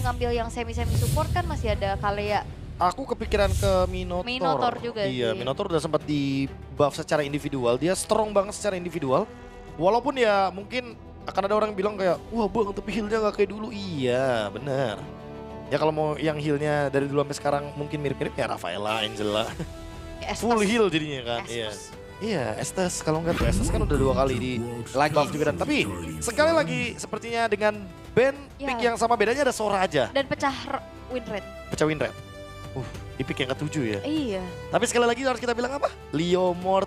ngambil yang semi-semi support kan masih ada Kalea. Aku kepikiran ke Minotaur. Minotaur juga Iya, sih. Minotaur udah sempat di buff secara individual. Dia strong banget secara individual. Walaupun ya mungkin akan ada orang yang bilang kayak, wah bang tapi healnya gak kayak dulu. Iya, bener. Ya kalau mau yang healnya dari dulu sampai sekarang mungkin mirip-mirip ya Rafaela, Angela. Ya, Full Estus. heal jadinya kan. Iya. Estus. Iya, Estes kalau nggak tuh Estes kan udah 2 kali di buff juga dan tapi sekali lagi sepertinya dengan band Ya. pick yang sama bedanya ada Sora aja. Dan pecah win rate. Pecah win rate. Di pick yang ke-7 ya. Iya. Tapi sekali lagi harus kita bilang apa? Leomord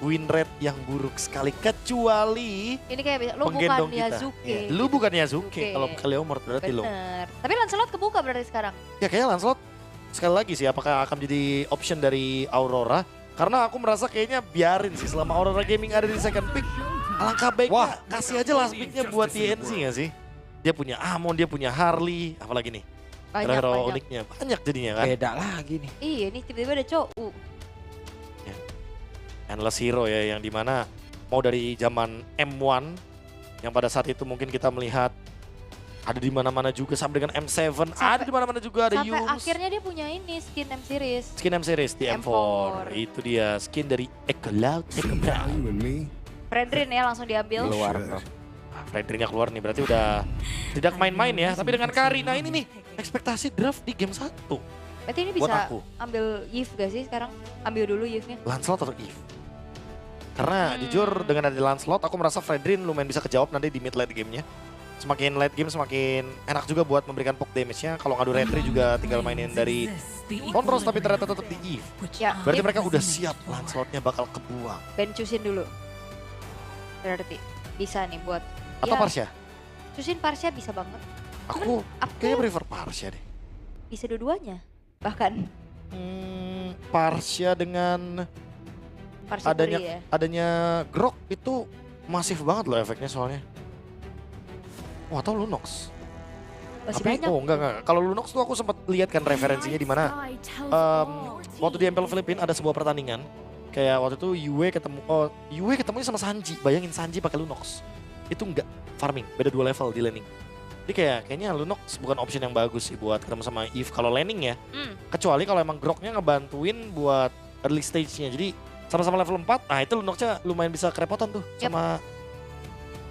win rate yang buruk sekali kecuali Ini kayak lo bukan penggendong kita. Yazuke. Iya, lu bukan Yazuke Yazuke. kalau bukan Leomord berarti lo. Bener. Tapi Lancelot kebuka berarti sekarang. Ya kayaknya Lancelot sekali lagi sih apakah akan jadi option dari Aurora? Karena aku merasa kayaknya biarin sih selama Aurora Gaming ada di second pick. Alangkah baiknya kasih aja last picknya buat TNC gak sih? Dia punya Amon, dia punya Harley, apalagi nih? Banyak, Hero banyak. uniknya banyak jadinya kan. Beda lagi nih. Iya nih tiba-tiba ada Chou. Endless Hero ya yang dimana mau dari zaman M1 yang pada saat itu mungkin kita melihat ada di mana-mana juga sampai dengan M7 ada di mana-mana juga ada Sampai Yums. akhirnya dia punya ini skin M series. Skin M series di M4. M4. Itu dia skin dari Echo Loud, Echo Brown. You and me. Fredrin ya langsung diambil. Keluar bro. Fredrinnya keluar nih berarti udah tidak main-main ya. Tapi dengan Karina ini nih ekspektasi draft di game 1. Berarti ini Buat bisa aku. ambil Yves gak sih sekarang? Ambil dulu Yves-nya. Lancelot atau Eve? Karena jujur dengan ada Lancelot aku merasa Fredrin lumayan bisa kejawab nanti di mid late gamenya. Semakin late game semakin enak juga buat memberikan poke damage-nya. Kalau ngadu retry juga tinggal mainin dari Montrose tapi ternyata tetap di Eve. Ya, Berarti Yves mereka udah siap Lancelotnya bakal kebuang. Ben Cusin dulu. Berarti bisa nih buat. Atau Ya, Parsha? Cusin Parsha bisa banget. Aku Aku kayaknya prefer Parsha deh. bisa dua-duanya. Bahkan Parsha dengan Parsha adanya ya. adanya Grok itu masif banget loh efeknya soalnya. Wah, atau Lunox. Masih Tapi banyak. enggak. Kalau Lunox tuh aku sempat lihat kan referensinya di mana waktu di MPL Filipina ada sebuah pertandingan. Kayak waktu itu Yue ketemunya sama Sanji. Bayangin Sanji pakai Lunox. Itu enggak farming, beda 2 level di laning. Jadi kayaknya Lunox bukan option yang bagus sih buat ketemu sama Eve kalau laning ya. Kecuali kalau emang Groknya ngebantuin buat early stage-nya. Jadi sama-sama level 4, nah itu Lunoxnya lumayan bisa kerepotan tuh Yep.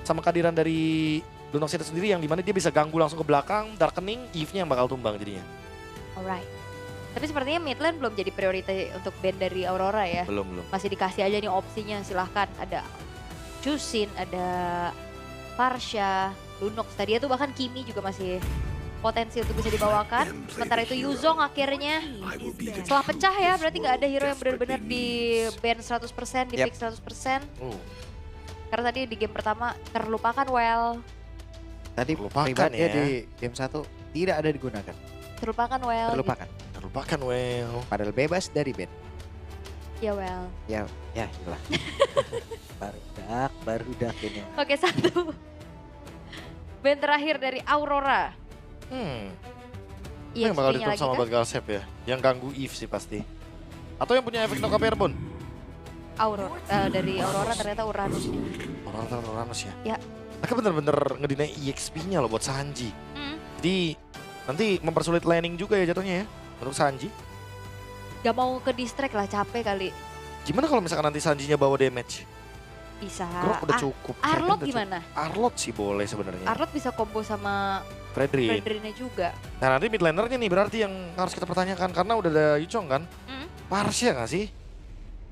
sama kehadiran dari Lunox itu sendiri yang dimana dia bisa ganggu langsung ke belakang, darkening, Eve-nya yang bakal tumbang jadinya. Alright. Tapi sepertinya mid lane belum jadi prioritas untuk band dari Aurora ya. Belum. Masih dikasih aja nih opsinya, silahkan. Ada Cusin, ada Parsha, Lunox. Tadi itu bahkan Kimi juga masih potensi untuk bisa dibawakan. Sementara itu Yuzong akhirnya setelah pecah ya, berarti nggak ada hero yang benar-benar di ban 100%, di Yep. pick 100%. Oh, Karena tadi di game pertama terlupakan well, Tadi Terlupakan pribadinya ya. di game 1 tidak ada digunakan. terlupakan well. Terlupakan. terlupakan well. Padahal bebas dari band. Ya well. Ya itulah. barudak ini. Oke, satu. Band terakhir dari Aurora. Yang bakal EXP-nya ditutup lagi sama kan? Batgalsep ya. Yang ganggu Eve sih pasti. Atau yang punya efek knock up airborne. Aurora, dari Aurora ternyata Uranus. Orang Uranus ya. Ya. Mereka bener-bener ngedinai EXP-nya loh buat Sanji. Hmm, Jadi nanti mempersulit laning juga ya jatuhnya ya untuk Sanji. gak mau ke distract lah, capek kali. Gimana kalau misalkan nanti Sanjinya bawa damage? Bisa. Grok udah cukup. Arlot Kevin udah gimana? cukup. Arlot sih boleh sebenarnya. Arlot bisa combo sama Fredrin. Fredrinnya juga. Nah nanti mid lanernya nih berarti yang harus kita pertanyakan karena udah ada Yuchong kan. Hmm. Parsha nggak sih?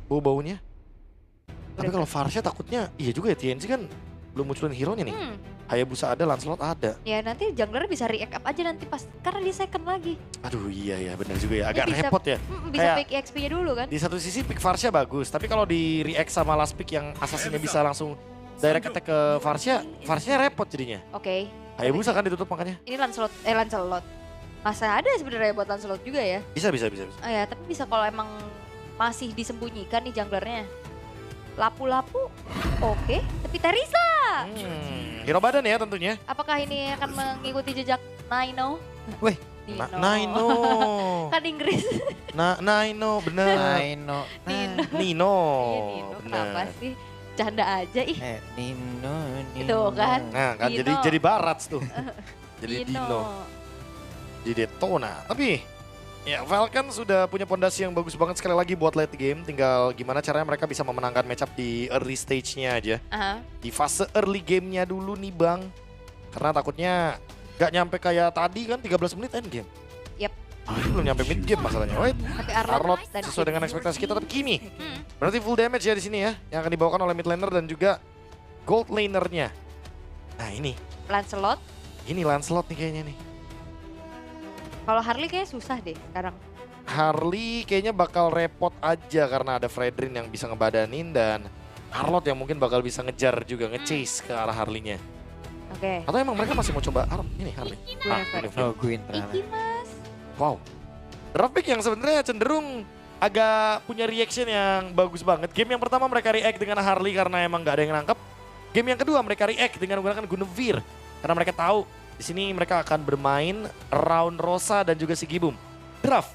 Bau-baunya. Tapi Udah. kalau Parsha takutnya iya juga ya TNC kan belum munculin hero-nya nih. Hayabusa ada, Lancelot ada. Ya nanti jungler bisa react up aja nanti pas, karena di second lagi. Aduh iya benar juga ya. Agak Dia bisa- repot ya. Bisa Kayak- pick EXP-nya dulu kan. Di satu sisi pick Varsha bagus, tapi kalau di react sama last pick yang assassinnya bisa langsung direct attack ke Varsha, Varsha repot jadinya. Oke, Hayabusa kan ditutup makanya. ini Lancelot. Masa ada sebenarnya buat Lancelot juga ya. Bisa. Oh ya, tapi bisa kalau emang masih disembunyikan nih junglernya. Lapu-lapu, oke. Tapi Teresa, Hero badan ya tentunya. apakah ini akan mengikuti jejak Naino? Weh, Naino. Kan Inggris. Naino bener. Nino. Nino. Nino. Iya Nino, kenapa Bener. sih? Canda aja ih. Nino. Itu kan. Nah kan Dino. jadi barat tuh. Jadi Dino. Dino. di Daytona. Tapi ya Falcon sudah punya pondasi yang bagus banget sekali lagi buat late game. Tinggal gimana caranya mereka bisa memenangkan matchup di early stage-nya aja. Di fase early game-nya dulu nih Bang. Karena takutnya gak nyampe kayak tadi kan 13 menit end game. Yep. Belum nyampe mid game masalahnya. Wait, Tapi Arlott dan sesuai dengan ekspektasi kita, tapi Kimi Hmm. berarti full damage ya di sini ya, yang akan dibawakan oleh mid laner dan juga gold lanernya. Nah ini Lancelot. Lancelot nih kayaknya nih. Kalau Harley kayak susah deh sekarang. Harley kayaknya bakal repot aja karena ada Fredrin yang bisa ngebadanin dan Arlott yang mungkin bakal bisa ngejar juga, nge-chase ke arah Harley-nya. Oke. Atau emang mereka masih mau coba ini Harley? Guinevere. Oh, Gwyn ternyata. Iki mas. Wow. Draft pick yang sebenarnya cenderung agak punya reaction yang bagus banget. Game yang pertama mereka react dengan Harley karena emang gak ada yang nangkep. Game yang kedua mereka react dengan menggunakan Guinevere karena mereka tahu di sini mereka akan bermain round Rosa dan juga Sigibum. Draft.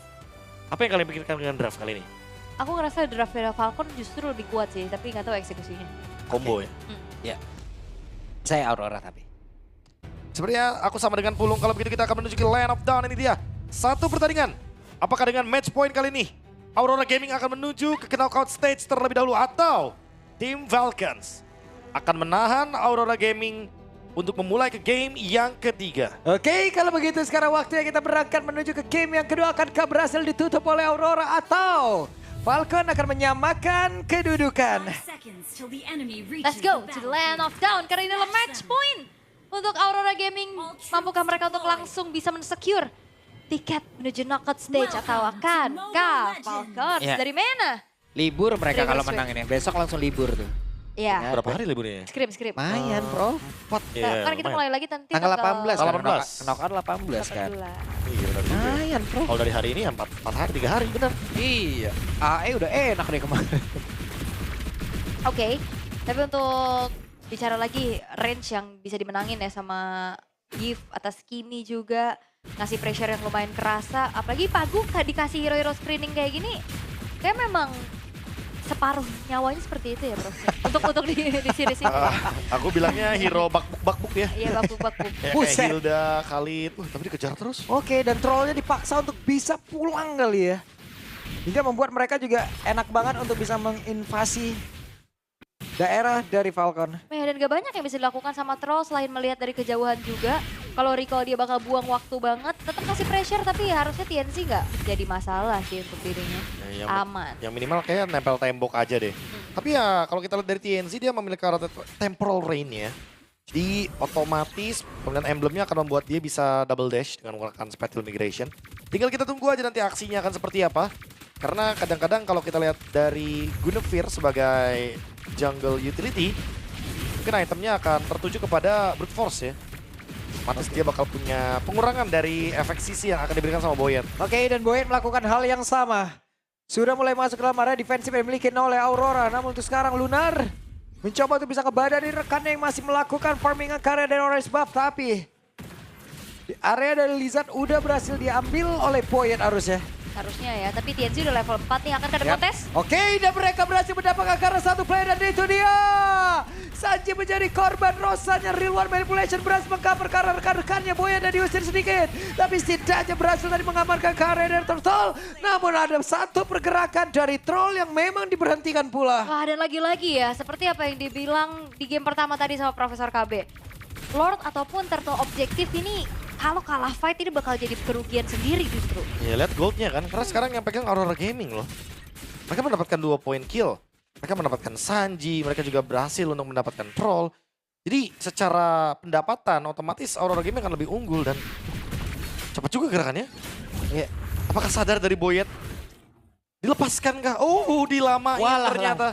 Apa yang kalian pikirkan dengan draft kali ini? Aku ngerasa draft Falcon justru lebih kuat sih, tapi nggak tahu eksekusinya. Combo ya. Saya Aurora tapi. Sebenarnya aku sama dengan Pulung, kalau begitu kita akan menuju ke Land of Dawn. Ini dia, satu pertandingan. Apakah dengan match point kali ini, Aurora Gaming akan menuju ke knockout stage terlebih dahulu atau tim Falcons akan menahan Aurora Gaming untuk memulai ke game yang ketiga. Oke, kalau begitu sekarang waktunya kita berangkat menuju ke game yang kedua. Akankah berhasil ditutup oleh Aurora atau Falcon akan menyamakan kedudukan? Let's go to the Land of Dawn karena ini adalah match point untuk Aurora Gaming. Mampukah mereka untuk langsung bisa men-secure tiket menuju knockout stage atau akankah Falcons Ya. dari mana? Libur mereka Libur kalau straight. menang ini. Besok langsung libur tuh. Ya, Berapa hari liburnya? skrip. Lumayan bro. Kan kita mulai lagi nanti Tanggal 18 Tanggal kan? 18. Knockout 18 kan? 18. Iya benar juga. Lumayan bro. Kalau dari hari ini 4 hari, 3 hari benar. Iya. AE udah enak deh kemarin. Oke, tapi untuk bicara lagi range yang bisa dimenangin ya sama Giv atas Kimi juga ngasih pressure yang lumayan kerasa. Apalagi Pagu dikasih hero-hero screening kayak gini, kayak memang separuh nyawanya seperti itu ya bro. Untuk di series ini. Aku bilangnya hero bakbuk ya. Iya bakbuk. Kayak Buset. Hilda, Khalid. Tapi dikejar terus. Oke, dan trollnya dipaksa untuk bisa pulang kali ya. Hingga membuat mereka juga enak banget untuk bisa menginvasi daerah dari Falcon. Dan gak banyak yang bisa dilakukan sama Troll selain melihat dari kejauhan juga. Kalau recall dia bakal buang waktu banget, tetap kasih pressure tapi harusnya TNC gak jadi masalah sih untuk dirinya. Ya, Aman. Yang minimal kayak nempel tembok aja deh. Tapi ya kalau kita lihat dari TNC dia memiliki karakter temporal rain ya. Jadi otomatis kemudian emblemnya akan membuat dia bisa double dash dengan menggunakan spatial migration. Tinggal kita tunggu aja nanti aksinya akan seperti apa. Karena kadang-kadang kalau kita lihat dari Guinevere sebagai jungle utility, mungkin itemnya akan tertuju kepada brute force ya. Pantas dia bakal punya pengurangan dari efek sisi yang akan diberikan sama Boyet. Oke, dan Boyen melakukan hal yang sama. Sudah mulai masuk dalam area defensif yang dimiliki oleh Aurora. Namun untuk sekarang Lunar mencoba untuk bisa ngebadanin rekannya yang masih melakukan farmingan karya dari Orange Buff. Tapi di area dari Lizard udah berhasil diambil oleh Boyen harusnya. Harusnya ya, tapi TNC udah level 4 nih, akan ada kontes. Oke, dan mereka berhasil mendapatkan karena satu player dan itu dia. Sanji menjadi korban Rosanya Real One Manipulation berhasil mengcover karena rekan-rekannya Boyan dan diusir sedikit. Tapi setidaknya berhasil tadi mengamankan karya dari Turtle. Namun ada satu pergerakan dari Troll yang memang diberhentikan pula. Wah, dan lagi-lagi ya, seperti apa yang dibilang di game pertama tadi sama Profesor KB. Lord ataupun Turtle objektif ini kalau kalah fight ini bakal jadi kerugian sendiri justru. Ya lihat goldnya kan, karena sekarang yang pegang Aurora Gaming loh. Mereka mendapatkan 2 point kill. Mereka mendapatkan Sanji, mereka juga berhasil untuk mendapatkan Troll. Jadi secara pendapatan otomatis Aurora Gaming akan lebih unggul dan cepat juga gerakannya. Ya, apakah sadar dari Boyet? Dilepaskan kah? Oh, dilamain Walah, ternyata.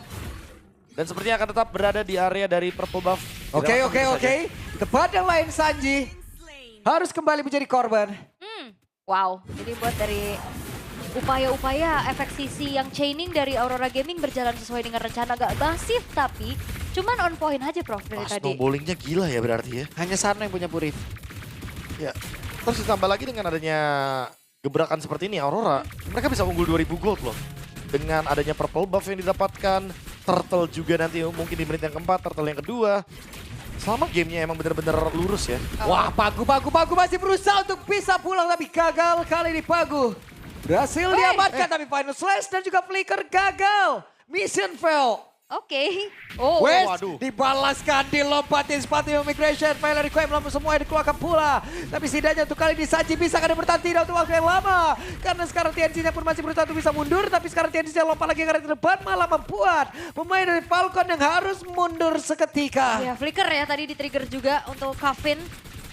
Dan sepertinya akan tetap berada di area dari Purple Buff. Oke. Tidak akan begitu saja. Tempat yang lain Sanji harus kembali menjadi korban. Wow, jadi buat dari upaya-upaya efek sisi yang chaining dari Aurora Gaming berjalan sesuai dengan rencana, gak masif tapi cuman on point aja Prof dari Wah, tadi. snowballingnya gila ya berarti ya. Hanya Sarno yang punya Purif. Ya, terus ditambah lagi dengan adanya gebrakan seperti ini Aurora, mereka bisa unggul 2000 gold loh. Dengan adanya purple buff yang didapatkan, turtle juga nanti mungkin di menit yang keempat, turtle yang kedua. Selama gamenya emang bener-bener lurus ya. Wah, Pagu masih berusaha untuk bisa pulang tapi gagal kali ini Pagu. Berhasil diamankan tapi final slash dan juga flicker gagal. Mission fail. Oke. Oh, West waduh. dibalaskan, dilompatin sepatu immigration. Failure requiem belum semua dikeluarkan pula. Tapi setidaknya untuk kali ini Sanji bisa kada bertahan tidak untuk waktu yang lama. Karena sekarang TNC-nya pun masih berusaha untuk bisa mundur. Tapi sekarang TNC-nya lompat lagi ke depan malah membuat pemain dari Falcon yang harus mundur seketika. ya flicker ya tadi di-trigger juga untuk Kavin.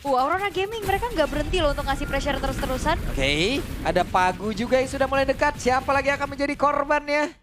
Aurora Gaming mereka nggak berhenti loh untuk ngasih pressure terus-terusan. Oke, ada Pagu juga yang sudah mulai dekat. Siapa lagi yang akan menjadi korbannya?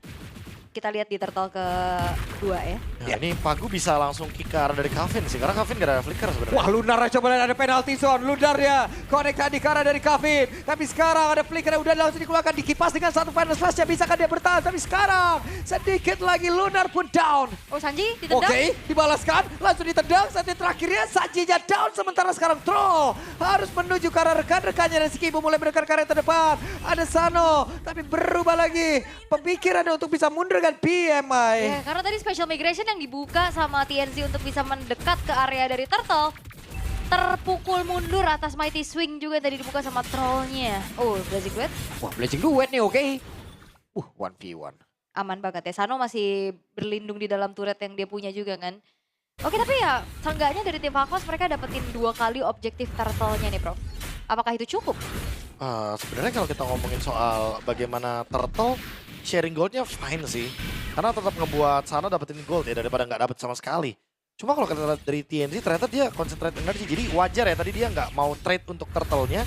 Kita lihat di turtle kedua ya. Nah, ini Pagu bisa langsung kick ke arah dari Kavin sih, karena Kavin gak ada flicker sebenarnya. Wah, Lunar coba lihat ada penalty zone. Lunar ya connect tadi ke arah dari Kavin. Tapi sekarang ada flicker yang udah langsung dikeluarkan, dikipas dengan satu final slash yang bisa kan dia bertahan. Tapi sekarang sedikit lagi Lunar pun down. Oh Sanji ditendang. Oke, dibalaskan, langsung ditendang. Saat yang terakhirnya Sanjinya down. Sementara sekarang Troll harus menuju ke arah rekan-rekannya dan Skibo mulai mendekat ke arah terdepan. Ada Sano, tapi berubah lagi pemikirannya untuk bisa mundur dengan PMI. Ya, karena tadi special migration yang dibuka sama TNC untuk bisa mendekat ke area dari Turtle. Terpukul mundur atas Mighty Swing juga yang tadi dibuka sama trollnya. Oh, Blazing Duet Wah, Blazing Duet nih, oke. 1v1. aman banget ya. Sano masih berlindung di dalam turret yang dia punya juga kan. Oke, tapi ya seenggaknya dari tim Falcons mereka dapetin 2 kali objektif Turtle-nya nih, Prof. Apakah itu cukup? Sebenarnya kalau kita ngomongin soal bagaimana Turtle sharing goldnya fine sih. Karena tetap ngebuat Sano dapetin gold ya daripada nggak dapet sama sekali. Cuma kalau kita lihat dari TNC ternyata dia concentrate energi. Jadi wajar ya tadi dia nggak mau trade untuk Turtle-nya.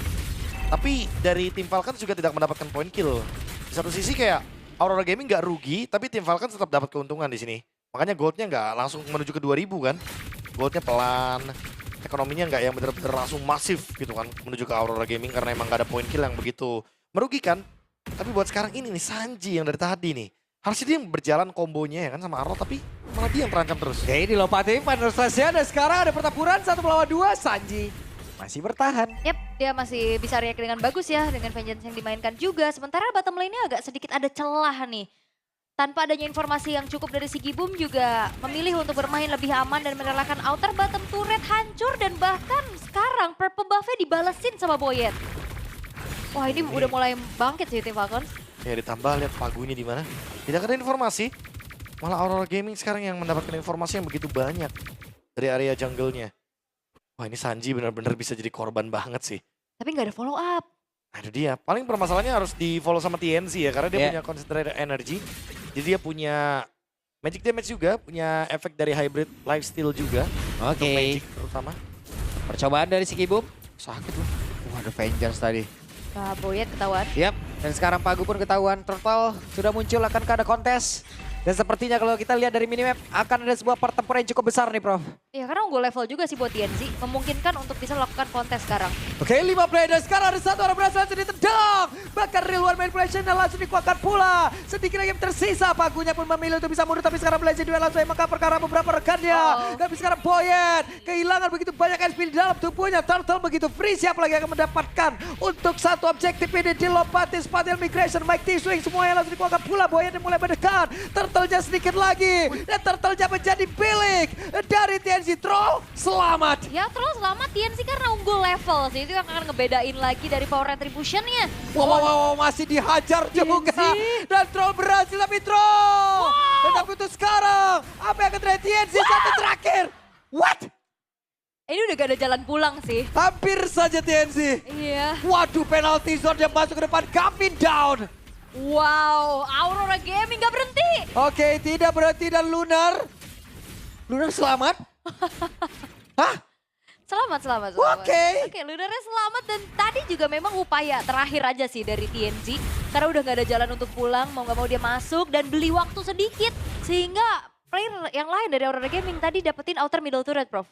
Tapi dari tim Falcons juga tidak mendapatkan point kill. Di satu sisi kayak Aurora Gaming nggak rugi, tapi tim Falcons tetap dapat keuntungan di sini. Makanya goldnya nggak langsung menuju ke 2000 kan. Goldnya pelan, ekonominya nggak yang bener-bener langsung masif gitu kan. Menuju ke Aurora Gaming karena emang nggak ada point kill yang begitu merugikan. Tapi buat sekarang ini nih Sanji yang dari tadi nih. Harusnya dia yang berjalan kombonya ya kan sama Arlo, tapi malah dia yang terancam terus. Oke, dilompatin final slash-nya dan sekarang ada pertempuran 1 melawan 2. Sanji masih bertahan. Yap, dia masih bisa react dengan bagus ya dengan Vengeance yang dimainkan juga. Sementara bottom lane-nya agak sedikit ada celah nih. Tanpa adanya informasi yang cukup dari Sigi Boom juga memilih untuk bermain lebih aman dan merelakan outer bottom turret hancur. Dan bahkan sekarang purple buff-nya dibalesin sama Boyet. Wah ini udah mulai bangkit sih tim Falcons. Ya ditambah lihat pagunya di mana. Tidak ada informasi. Malah Aurora Gaming sekarang yang mendapatkan informasi yang begitu banyak dari area jungle-nya. Wah ini Sanji benar-benar bisa jadi korban banget sih. Tapi nggak ada follow up. Nah itu dia. Paling permasalahannya harus di follow sama TNC ya. Karena dia punya concentrated energy. Jadi dia punya magic damage juga. Punya efek dari hybrid lifesteal juga. Untuk Oke. magic terutama. Percobaan dari Sigi Boom. Sakit loh. Wah, ada Vengeance tadi. Nah, Boyet ketahuan. Yap, dan sekarang Pagu pun ketahuan. Turtle sudah muncul, akankah ada kontes? Dan sepertinya kalau kita lihat dari minimap akan ada sebuah pertempuran yang cukup besar nih, Prof. Ya karena unggul level juga sih buat TNC. Memungkinkan untuk bisa melakukan kontes sekarang. Oke, 5 player dan sekarang ada 1 orang berhasil langsung ditendang. Bahkan real one manipulation dan langsung dikuatkan pula. Sedikit lagi yang tersisa, Pagunya pun memilih untuk bisa mundur. Tapi sekarang Blazing Duel langsung maka perkara beberapa rekannya. Tapi sekarang Boyet kehilangan begitu banyak SP di dalam tubuhnya. Turtle begitu free, siapa lagi yang akan mendapatkan untuk satu objektif ini dilompatin Spatial Migration. Mike T-Swing semuanya langsung dikuatkan pula. Boyet yang mulai mendekat. Turtle-nya sedikit lagi. Dan Turtle-nya menjadi bilik dari TNC. Troll selamat. Ya Troll selamat TNC karena unggul level sih. Itu yang akan ngebedain lagi dari power retribution-nya. Wow, masih dihajar juga. Dan Troll berhasil, tapi Troll. Tetapi untuk sekarang, apa yang akan terjadi TNC satu terakhir? What? Ini udah gak ada jalan pulang sih. Hampir saja TNC. Iya. Waduh, penalty zone yang masuk ke depan. Kevin down. Wow, Aurora Gaming gak berhenti. Oke, tidak berhenti dan Lunar. Lunar selamat. Hah? Selamat. Oke. Oke, Lunarnya selamat dan tadi juga memang upaya terakhir aja sih dari TNC. Karena udah gak ada jalan untuk pulang, mau gak mau dia masuk dan beli waktu sedikit. Sehingga player yang lain dari Aurora Gaming tadi dapetin outer middle turret, Prof.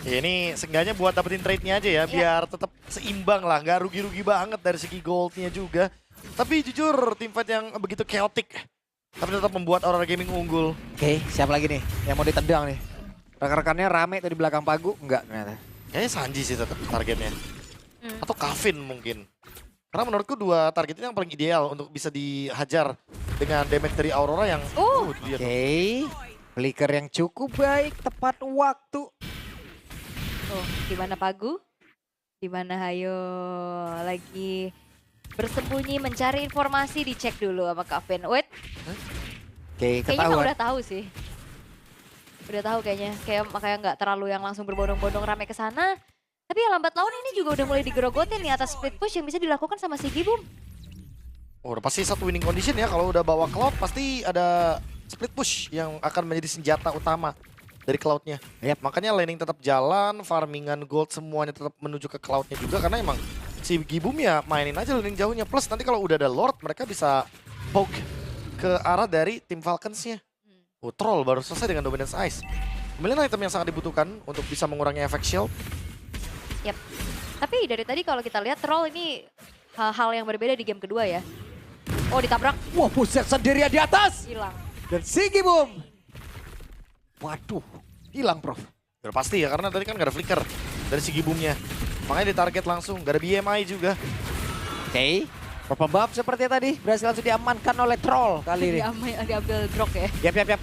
Ya ini seenggaknya buat dapetin trade-nya aja ya. Biar tetap seimbang lah, nggak rugi-rugi banget dari segi goldnya juga. Tapi jujur tim fight yang begitu chaotic. Tapi tetap membuat Aurora Gaming unggul. Oke, siapa lagi nih yang mau ditendang nih? Rekan-rekannya rame tuh di belakang Pagu. Enggak ternyata. Kayaknya Sanji sih tetap targetnya. Atau Kavin mungkin. Karena menurutku 2 target ini yang paling ideal untuk bisa dihajar dengan damage dari Aurora yang... Oke, flicker yang cukup baik, tepat waktu. Tuh, di mana Pagu? Di mana Hayo lagi bersembunyi mencari informasi, dicek dulu sama Kevin. Wait, Oke, kayaknya emang ketahuan. udah tahu sih. Udah tahu kayaknya, kayak makanya nggak terlalu yang langsung berbondong-bondong rame ke sana. Tapi ya lambat laun ini juga udah mulai digerogotin nih atas split push yang bisa dilakukan sama si Gibum. Oh, udah pasti satu winning condition ya. Kalau udah bawa Cloud pasti ada split push yang akan menjadi senjata utama dari Cloud-nya. Yap. Makanya laning tetap jalan, farmingan gold semuanya tetap menuju ke Cloud-nya juga. Karena emang si Gibum ya mainin aja laning jauhnya. Plus nanti kalau udah ada Lord mereka bisa poke ke arah dari tim Falcons-nya. Oh, Troll baru selesai dengan Dominance Ice. Kemudian item yang sangat dibutuhkan untuk bisa mengurangi efek shield. Yap. Tapi dari tadi kalau kita lihat Troll ini hal yang berbeda di game kedua ya. Oh, ditabrak, Wah, Buset sendirian di atas. hilang. Dan si Gibum. Waduh, hilang Prof. Udah pasti ya karena tadi kan gak ada flicker dari si Gibumnya. Makanya ditarget langsung, gak ada BMI juga. Oke. Purple Buff seperti tadi berhasil langsung diamankan oleh Troll kali ini. Diambil drop ya. Yap.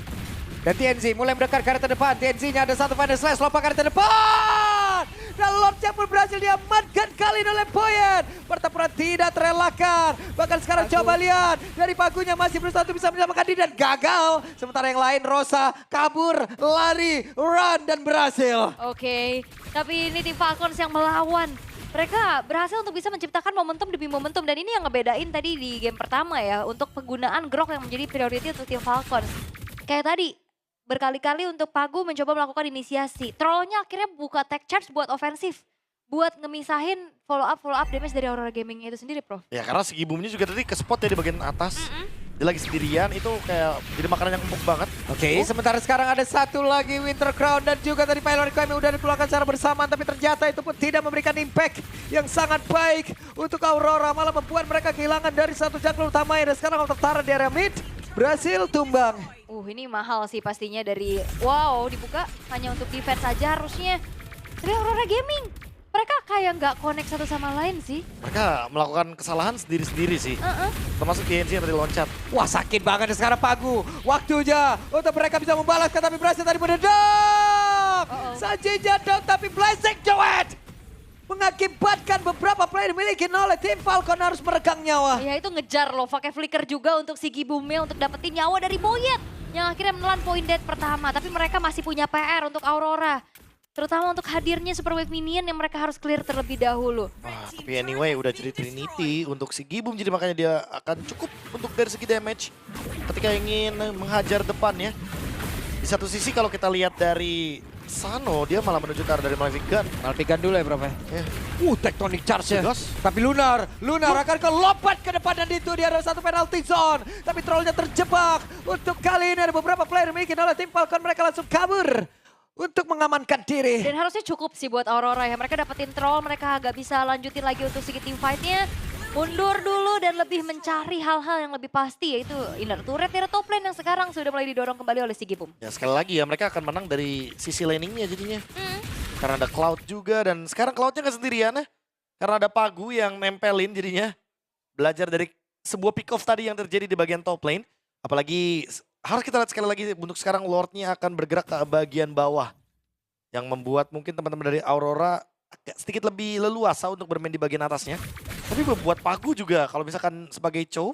Dan TNZ mulai mendekat ke arah terdepan. TNZ-nya ada satu final slash, lompat ke arah terdepan. Dan Lordnya pun berhasil diamankan kali ini oleh Boyen. Pertempuran tidak terelakkan. Bahkan sekarang coba lihat. Dari Pagunya masih berusaha untuk bisa menyelamatkan diri dan gagal. Sementara yang lain Rosa kabur, lari, run dan berhasil. Oke, tapi ini tim Falcons yang melawan. Mereka berhasil untuk bisa menciptakan momentum demi momentum. Dan ini yang ngebedain tadi di game pertama ya. Untuk penggunaan Grok yang menjadi priority untuk tim Falcons. Kayak tadi, berkali-kali untuk Pagu mencoba melakukan inisiasi. Trollnya akhirnya buka tech charge buat ofensif. Buat ngemisahin follow up damage dari Aurora Gaming itu sendiri, Prof. Ya karena si Gibumnya juga tadi ke spot ya di bagian atas. Dia lagi sendirian, itu kayak jadi makanan yang empuk banget. Oke, sementara sekarang ada satu lagi Winter Crown dan juga tadi Pylon Requiem udah dikeluarkan secara bersamaan. Tapi ternyata itu pun tidak memberikan impact yang sangat baik untuk Aurora. Malah membuat mereka kehilangan dari satu jungler utamanya. Dan sekarang Tara di area mid berhasil tumbang. Ini mahal sih pastinya dari, wow, dibuka hanya untuk defense saja harusnya. Tapi Aurora Gaming, mereka kayak nggak connect satu sama lain sih. Mereka melakukan kesalahan sendiri-sendiri sih. Termasuk TNC yang tadi loncat. Wah, sakit banget sekarang Pagu. Waktunya untuk mereka bisa membalaskan tapi berhasil tadi mendadak. Sanji jatuh tapi Blazing Joet mengakibatkan beberapa player dimiliki oleh tim Falcon harus meregang nyawa. Ya itu ngejar loh, pakai flicker juga untuk si Gibumnya untuk dapetin nyawa dari Boyet. Yang akhirnya menelan point dead pertama, tapi mereka masih punya PR untuk Aurora. Terutama untuk hadirnya Super Wave Minion yang mereka harus clear terlebih dahulu. Wah, tapi anyway udah jadi Trinity untuk si Gibum. Jadi makanya dia akan cukup untuk dari segi damage ketika ingin menghajar depan ya. Di satu sisi kalau kita lihat dari Sano, dia malah menuju ke arah dari Malefic Gun. Malefic Gun dulu ya Prof. Ya. Tectonic Charge ya. Gas. Tapi Lunar akan kelompat ke depan dan itu dia ada satu penalty zone. Tapi Trollnya terjebak. Untuk kali ini ada beberapa player dimiliki oleh tim Falcon, mereka langsung kabur untuk mengamankan diri. Dan harusnya cukup sih buat Aurora ya. Mereka dapetin troll, mereka agak bisa lanjutin lagi untuk segi team fight-nya. Mundur dulu dan lebih mencari hal-hal yang lebih pasti, yaitu inner turret dari top lane yang sekarang sudah mulai didorong kembali oleh si Gibum. Ya sekali lagi ya mereka akan menang dari sisi laningnya jadinya. Karena ada Cloud juga dan sekarang Cloudnya nggak sendirian ya. Karena ada Pagu yang nempelin jadinya. Belajar dari sebuah pick off tadi yang terjadi di bagian top lane. Apalagi harus kita lihat sekali lagi untuk sekarang Lordnya akan bergerak ke bagian bawah. Yang membuat mungkin teman-teman dari Aurora agak sedikit lebih leluasa untuk bermain di bagian atasnya. Tapi buat Pagu juga kalau misalkan sebagai Chow,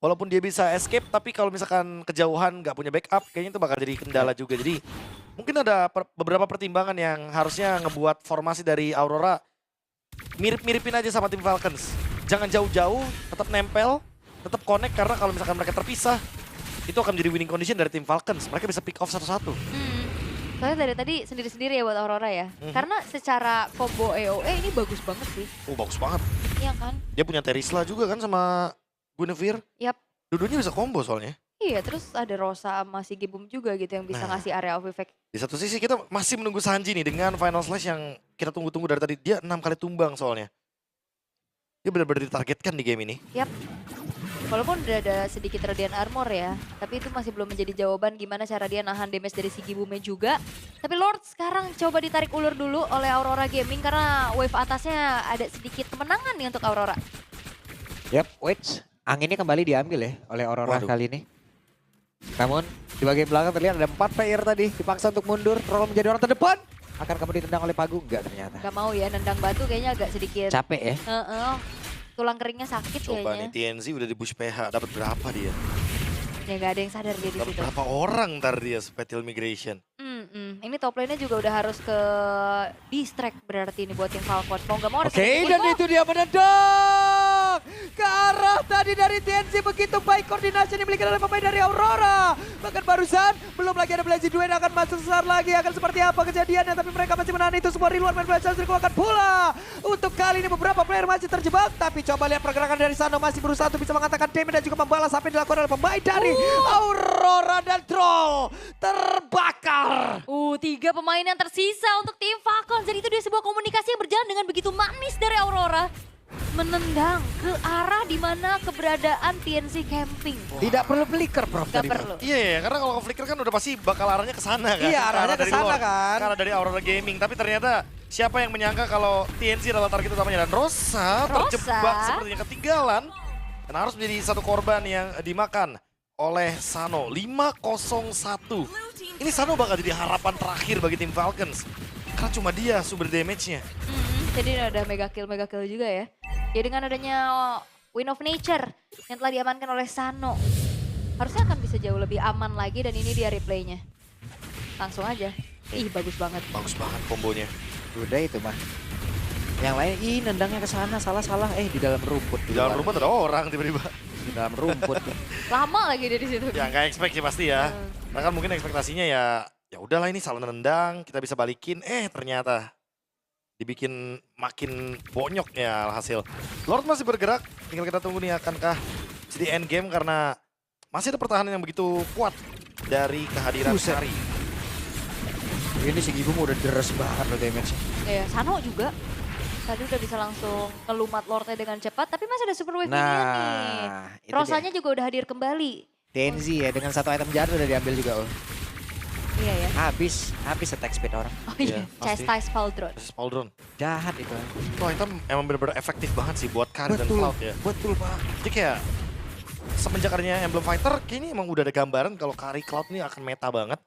walaupun dia bisa escape tapi kalau misalkan kejauhan nggak punya backup kayaknya itu bakal jadi kendala juga. Jadi mungkin ada beberapa pertimbangan yang harusnya ngebuat formasi dari Aurora mirip-miripin aja sama tim Falcons. Jangan jauh-jauh, tetap nempel, tetap connect karena kalau misalkan mereka terpisah itu akan menjadi winning condition dari tim Falcons. Mereka bisa pick off satu-satu. Soalnya dari tadi sendiri-sendiri ya buat Aurora ya. Karena secara combo AOE ini bagus banget sih. Oh bagus banget. Iya kan? Dia punya Terisla juga kan sama Guinevere. Yap. Dua-duanya bisa combo soalnya. Iya, terus ada Rosa sama si Gibum juga gitu yang bisa ngasih area of effect. Di satu sisi kita masih menunggu Sanji nih dengan final slash yang kita tunggu-tunggu dari tadi. Dia 6 kali tumbang soalnya. Dia benar-benar ditargetkan di game ini. Yap. Walaupun udah ada sedikit radiant armor ya, tapi itu masih belum menjadi jawaban gimana cara dia nahan damage dari si Gibumnya juga. Tapi Lord sekarang coba ditarik ulur dulu oleh Aurora Gaming karena wave atasnya ada sedikit kemenangan nih untuk Aurora. Yap, wait. Anginnya kembali diambil ya oleh Aurora Waduh. kali ini. Namun di bagian belakang terlihat ada 4 player tadi dipaksa untuk mundur. Troll menjadi orang terdepan. Akan kamu ditendang oleh Pagu? Enggak ternyata. Gak mau ya, nendang batu kayaknya agak sedikit. Capek ya? Tulang keringnya sakit Coba kayaknya. nih TNZ udah di push PH, dapat berapa dia? Ya gak ada yang sadar dia di Dapat situ. berapa orang ntar dia Spatial Migration? Ini top lane-nya juga udah harus ke distract berarti ini buat tim Falcon. Mau gak mau harus Oke, dan itu dia menendang ke arah tadi dari TNC. Begitu baik koordinasi yang dimiliki oleh pemain dari Aurora. Bahkan barusan belum lagi ada Blazy Duet akan masuk sesaat lagi. Akan seperti apa kejadiannya, tapi mereka masih menahan itu semua. Di luar main Blazy dikeluarkan pula. Untuk kali ini beberapa player masih terjebak, tapi coba lihat pergerakan dari Sano masih berusaha untuk bisa mengatakan damage dan juga membalas apa yang dilakukan oleh pemain dari Aurora, dan Troll terbakar. 3 pemain yang tersisa untuk tim Falcon. Jadi itu dia sebuah komunikasi yang berjalan dengan begitu manis dari Aurora. Menendang ke arah di mana keberadaan TNC camping. Tidak perlu flicker, Prof. Gak tadi, perlu. Iya, karena kalau flicker kan udah pasti bakal arahnya ke sana kan. Iya, arahnya ke dari sana luar. kan. Karena dari Aurora Gaming, tapi ternyata siapa yang menyangka kalau TNC adalah target utamanya, dan Rosa terjebak sepertinya ketinggalan dan harus menjadi satu korban yang dimakan oleh Sano. 5-0-1. Ini Sano bakal jadi harapan terakhir bagi tim Falcons. Karena cuma dia sumber damage-nya. Jadi ada mega kill juga ya. Ya dengan adanya Wind of Nature yang telah diamankan oleh Sano. Harusnya akan bisa jauh lebih aman lagi, dan ini dia replaynya. Langsung aja. Ih, bagus banget. Bagus banget kombonya. Udah itu mah. Yang lain, nendangnya ke sana, salah-salah. Di dalam rumput. Di dalam rumput ada orang tiba-tiba. Di dalam rumput. Lama lagi dia di situ. Ya nggak expect sih pasti ya. Nah kan mungkin ekspektasinya ya udahlah ini salah nendang, kita bisa balikin. Ternyata dibikin makin bonyok ya hasil. Lord masih bergerak, tinggal kita tunggu nih akankah jadi end game karena masih ada pertahanan yang begitu kuat dari kehadiran Sari. Ini si Gibum udah deres banget loh damage-nya. Ya, Sano juga. Tadi udah bisa langsung ngelumat Lordnya dengan cepat, tapi masih ada super wave nih. itu Rosanya juga udah hadir kembali. TNZ ya, dengan satu item jahat udah diambil juga. Iya ya. Habis attack speed orang. Oh iya, pasti. Chastise Pauldron. Spaldron. Jahat itu. Wah itu emang bener-bener efektif banget sih buat Kari dan Cloud ya. Betul Pak. Jadi kayak semenjak adanya Emblem Fighter, kayaknya emang udah ada gambaran kalau Kari Cloud ini akan meta banget.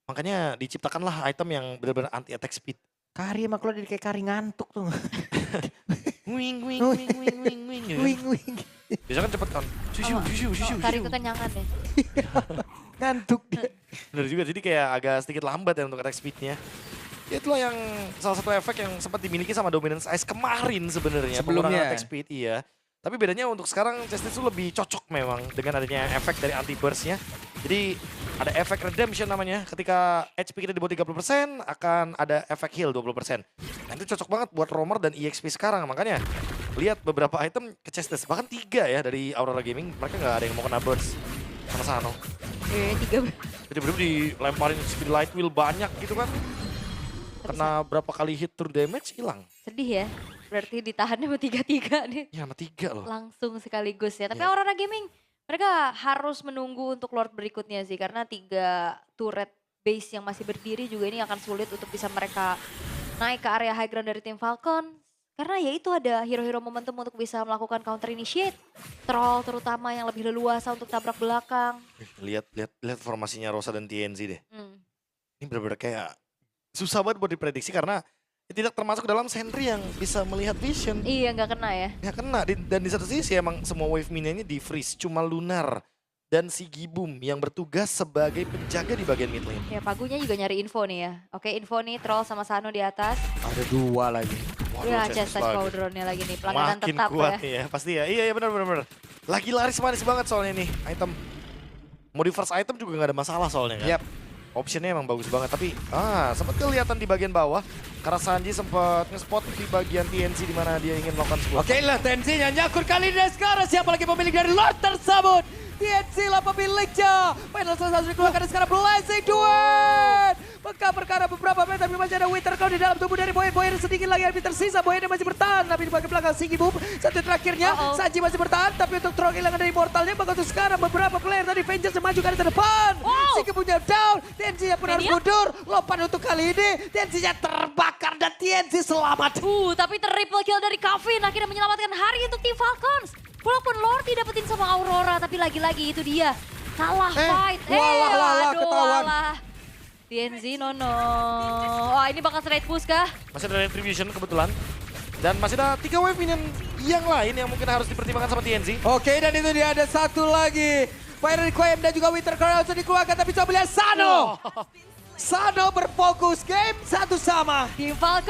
Makanya diciptakanlah item yang benar-benar anti attack speed. Kari emang keluar dari kayak Kari ngantuk tuh. Wing wing wing wing wing wing. Ya. Wing. Biasa kan cepet kan. Susu. Kari kekenyangan ya. Ngantuk dia. Bener juga, jadi kayak agak sedikit lambat ya untuk attack speednya. Ya itulah yang salah satu efek yang sempat dimiliki sama Dominance Ice kemarin sebenarnya. Sebelumnya. Pengurangan attack speed, iya. Tapi bedanya untuk sekarang Chestis itu lebih cocok memang dengan adanya efek dari anti burst-nya. Jadi ada efek redemption namanya. Ketika HP kita di bawah 30% akan ada efek heal 20%. Nah itu cocok banget buat roamer dan EXP sekarang. Makanya lihat beberapa item ke Chestis. Bahkan 3 ya dari Aurora Gaming. Mereka nggak ada yang mau kena burst sama Sano. 3. Tiba-tiba dilemparin speed light wheel banyak gitu kan. Kena berapa kali hit through damage hilang. Sedih ya. Berarti ditahannya sama 3-3 nih. Ya sama 3 loh. Langsung sekaligus ya. Tapi Ya. Aurora Gaming, mereka harus menunggu untuk Lord berikutnya sih. Karena 3 turret base yang masih berdiri juga ini akan sulit untuk bisa mereka naik ke area high ground dari tim Falcon. Karena ya itu ada hero-hero momentum untuk bisa melakukan counter initiate. Troll terutama yang lebih leluasa untuk tabrak belakang. Lihat formasinya Rosa dan TNZ deh. Ini benar-benar kayak susah banget buat diprediksi karena tidak termasuk dalam Sentry yang bisa melihat vision. Iya nggak kena ya. Ya kena, dan di satu sisi emang semua wave minion ini di freeze. Cuma Lunar dan si Gibum yang bertugas sebagai penjaga di bagian mid lane. Ya Pagunya juga nyari info nih ya. Oke info nih Troll sama Sano di atas. Ada 2 lagi. Ya Chastise Pauldronnya lagi nih. Pelanggaran Makin tetap kuat ya. nih ya, pasti ya. Iya benar. Lagi laris manis banget soalnya nih item. Mau di first item juga nggak ada masalah soalnya kan. Yap. Optionnya emang bagus banget, tapi sempat kelihatan di bagian bawah karena Sanji sempat nge-spot di bagian TNC di mana dia ingin melakukan sebuah. Oke lah, TNC-nya nyakur kali ini dan sekarang siapa lagi pemilik dari Lord tersebut? TNC lah pemiliknya. Final satu dikeluarkan dan sekarang Blazing Duet. Maka perkara beberapa menit tapi masih ada Winter Cloud di dalam tubuh dari Boyan. Boyan sedikit lagi yang tersisa. Boyan masih bertahan tapi di bagian belakang Sigi Boom. Satu terakhirnya Sanji masih bertahan tapi untuk Troll hilangan dari Immortalnya. Maka untuk sekarang beberapa player tadi Vengeance maju ke arah depan. Sigi punya down. TNC-nya pun harus mundur. Lompat untuk kali ini. TNC-nya terbakar dan TNC selamat. Tapi triple kill dari Kavin akhirnya menyelamatkan hari untuk tim Falcons. Walaupun Lord didapetin sama Aurora, tapi lagi-lagi itu dia. Salah fight. Walah, Aduh, ketahuan. walah. TNZ Nono. Wah ini bakal straight push kah? Masih ada retribution kebetulan. Dan masih ada 3 wave minion yang lain yang mungkin harus dipertimbangkan sama TNZ. Oke, dan itu dia ada satu lagi. Fire Requiem dan juga Winter Crown sudah dikeluarkan, tapi coba lihat Sano. Sano berfokus game satu sama. Tim Falcon